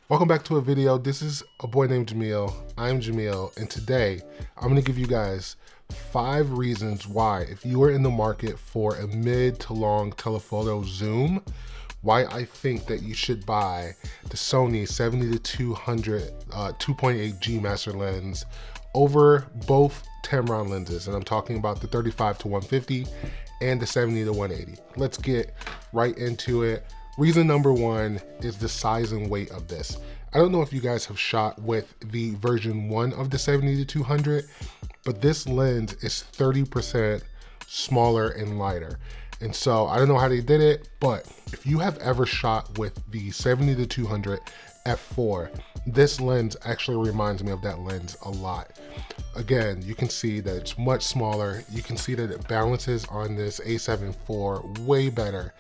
Welcome back to a video. This is a boy named Jamil. I'm Jamil, and today I'm gonna give you guys 5 reasons why, if you are in the market for a mid to long telephoto zoom, why I think that you should buy the Sony 70-200 2.8 G Master lens over both Tamron lenses. And I'm talking about the 35-150 and the 70-180. Let's get right into it. Reason number 1 is the size and weight of this. I don't know if you guys have shot with the version 1 of the 70-200, but this lens is 30% smaller and lighter. And so I don't know how they did it, but if you have ever shot with the 70-200 f4, this lens actually reminds me of that lens a lot. Again, you can see that it's much smaller. You can see that it balances on this a7 IV way better.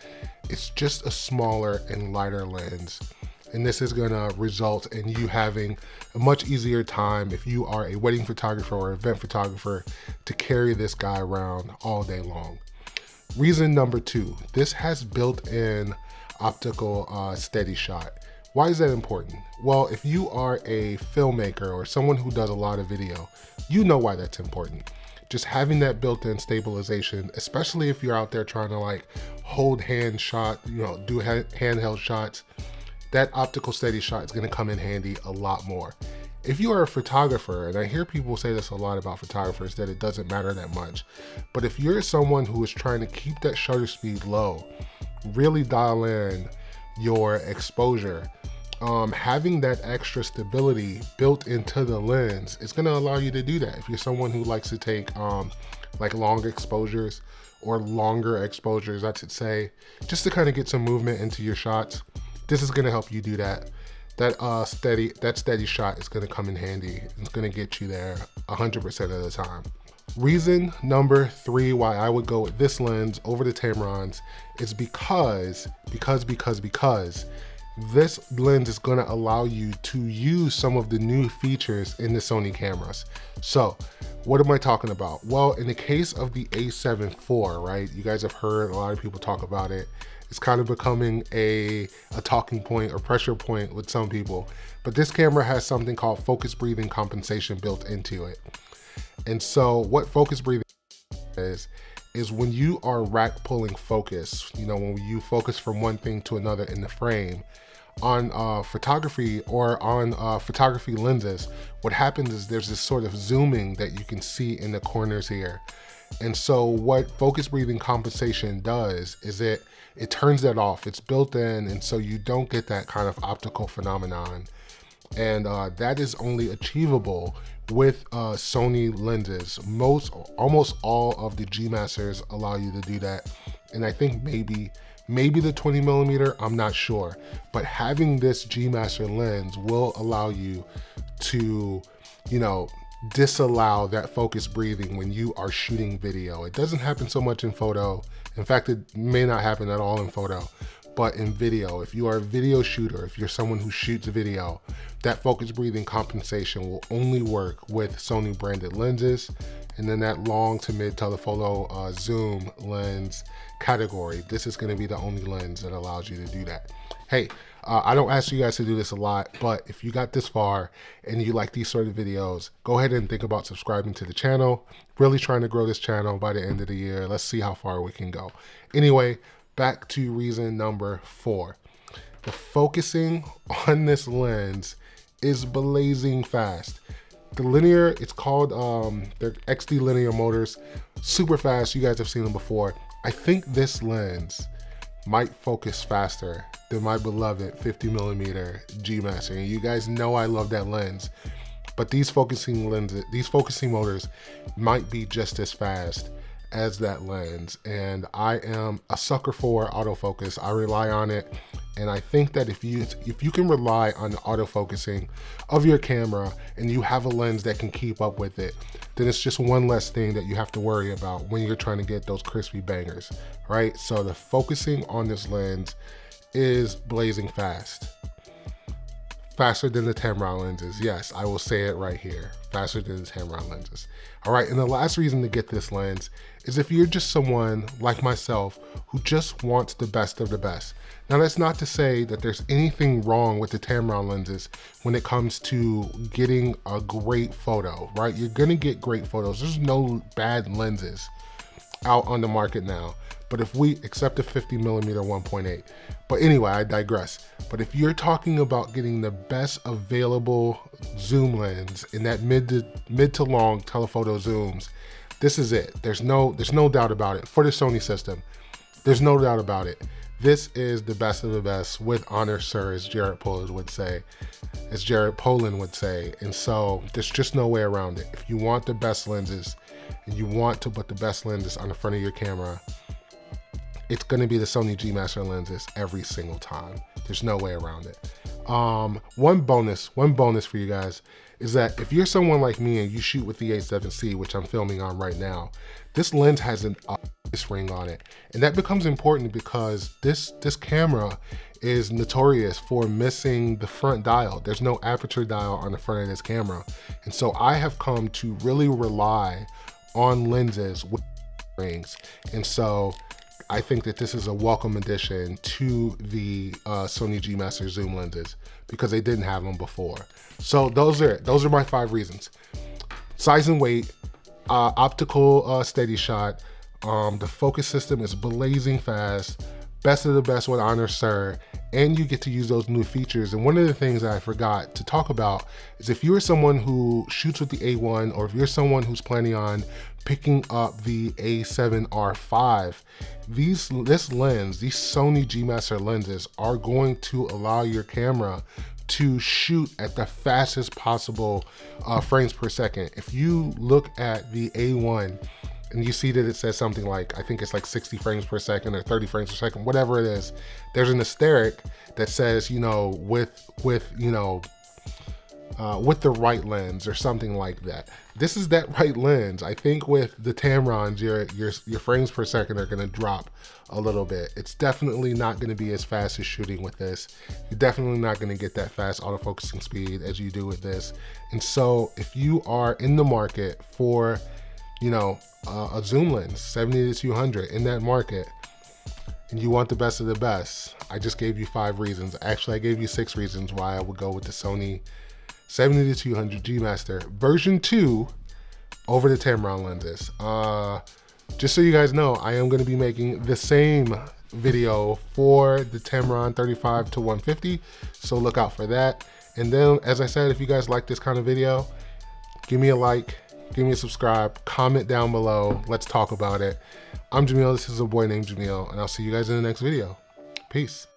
It's just a smaller and lighter lens. And this is gonna result in you having a much easier time if you are a wedding photographer or event photographer to carry this guy around all day long. Reason number 2, this has built-in optical steady shot. Why is that important? Well, if you are a filmmaker or someone who does a lot of video, you know why that's important. Just having that built-in stabilization, especially if you're out there trying to like hold hand shot, do handheld shots, that optical steady shot is gonna come in handy a lot more. If you are a photographer, and I hear people say this a lot about photographers, that it doesn't matter that much, but if you're someone who is trying to keep that shutter speed low, really dial in your exposure, having that extra stability built into the lens is gonna allow you to do that. If you're someone who likes to take like long exposures or longer exposures, I should say, just to kind of get some movement into your shots, this is gonna help you do that. That steady shot is gonna come in handy. It's gonna get you there 100% of the time. Reason number 3 why I would go with this lens over the Tamrons is because this lens is gonna allow you to use some of the new features in the Sony cameras. So what am I talking about? Well, in the case of the a7 IV, right? You guys have heard a lot of people talk about it. It's kind of becoming a talking point or pressure point with some people. But this camera has something called focus breathing compensation built into it. And so what focus breathing is when you are rack pulling focus, when you focus from one thing to another in the frame, on photography or on photography lenses, what happens is there's this sort of zooming that you can see in the corners here. And so what focus breathing compensation does is it turns that off. It's built in, and so you don't get that kind of optical phenomenon. And that is only achievable with Sony lenses. Almost all of the G Masters allow you to do that. And I think maybe the 20mm, I'm not sure. But having this G Master lens will allow you to, disallow that focus breathing when you are shooting video. It doesn't happen so much in photo. In fact, it may not happen at all in photo. But in video, if you are a video shooter, if you're someone who shoots video, that focus breathing compensation will only work with Sony branded lenses. And then that long to mid telephoto zoom lens category, this is gonna be the only lens that allows you to do that. Hey, I don't ask you guys to do this a lot, but if you got this far and you like these sort of videos, go ahead and think about subscribing to the channel. Really trying to grow this channel by the end of the year. Let's see how far we can go. Anyway, back to reason number 4. The focusing on this lens is blazing fast. The linear, it's called they're XD linear motors, super fast. You guys have seen them before. I think this lens might focus faster than my beloved 50mm G Master. And you guys know I love that lens, but these focusing motors might be just as fast as that lens. And I am a sucker for autofocus. I rely on it. And I think that if you can rely on the autofocusing of your camera and you have a lens that can keep up with it, then it's just one less thing that you have to worry about when you're trying to get those crispy bangers, right? So the focusing on this lens is blazing fast. Faster than the Tamron lenses. Yes, I will say it right here. Faster than the Tamron lenses. All right, and the last reason to get this lens is if you're just someone like myself who just wants the best of the best. Now, that's not to say that there's anything wrong with the Tamron lenses when it comes to getting a great photo, right? You're gonna get great photos. There's no bad lenses out on the market now. But if we accept a 50mm 1.8, but anyway, I digress. But if you're talking about getting the best available zoom lens in that mid to long telephoto zooms, this is it. There's no doubt about it. For the Sony system, there's no doubt about it. This is the best of the best with honor, sir, as Jared Polin would say. And so there's just no way around it. If you want the best lenses and you want to put the best lenses on the front of your camera, it's gonna be the Sony G Master lenses every single time. There's no way around it. One bonus for you guys is that if you're someone like me and you shoot with the A7C, which I'm filming on right now, this lens has an iris ring on it. And that becomes important because this camera is notorious for missing the front dial. There's no aperture dial on the front of this camera. And so I have come to really rely on lenses with rings. And so I think that this is a welcome addition to the Sony G Master zoom lenses because they didn't have them before. So those are my 5 reasons. Size and weight, optical steady shot, the focus system is blazing fast, best of the best with honor, sir, and you get to use those new features. And one of the things that I forgot to talk about is if you're someone who shoots with the A1, or if you're someone who's planning on picking up the A7R5, these Sony G Master lenses are going to allow your camera to shoot at the fastest possible frames per second. If you look at the A1 and you see that it says something like, I think it's like 60 frames per second or 30 frames per second, whatever it is, there's an asterisk that says, you know, with the right lens or something like that. This is that right lens. I think with the Tamrons, your frames per second are gonna drop a little bit. It's definitely not gonna be as fast as shooting with this. You're definitely not gonna get that fast autofocusing speed as you do with this. And so if you are in the market for, you know, a zoom lens, 70 to 200 in that market, and you want the best of the best, I just gave you 5 reasons. Actually, I gave you 6 reasons why I would go with the Sony 70 to 200 G Master version 2 over the Tamron lenses. Just so you guys know, I am going to be making the same video for the Tamron 35 to 150, so look out for that. And then, as I said, if you guys like this kind of video, give me a like, give me a subscribe, comment down below, let's talk about it. I'm Jamil, this is a boy named Jamil, and I'll see you guys in the next video. Peace.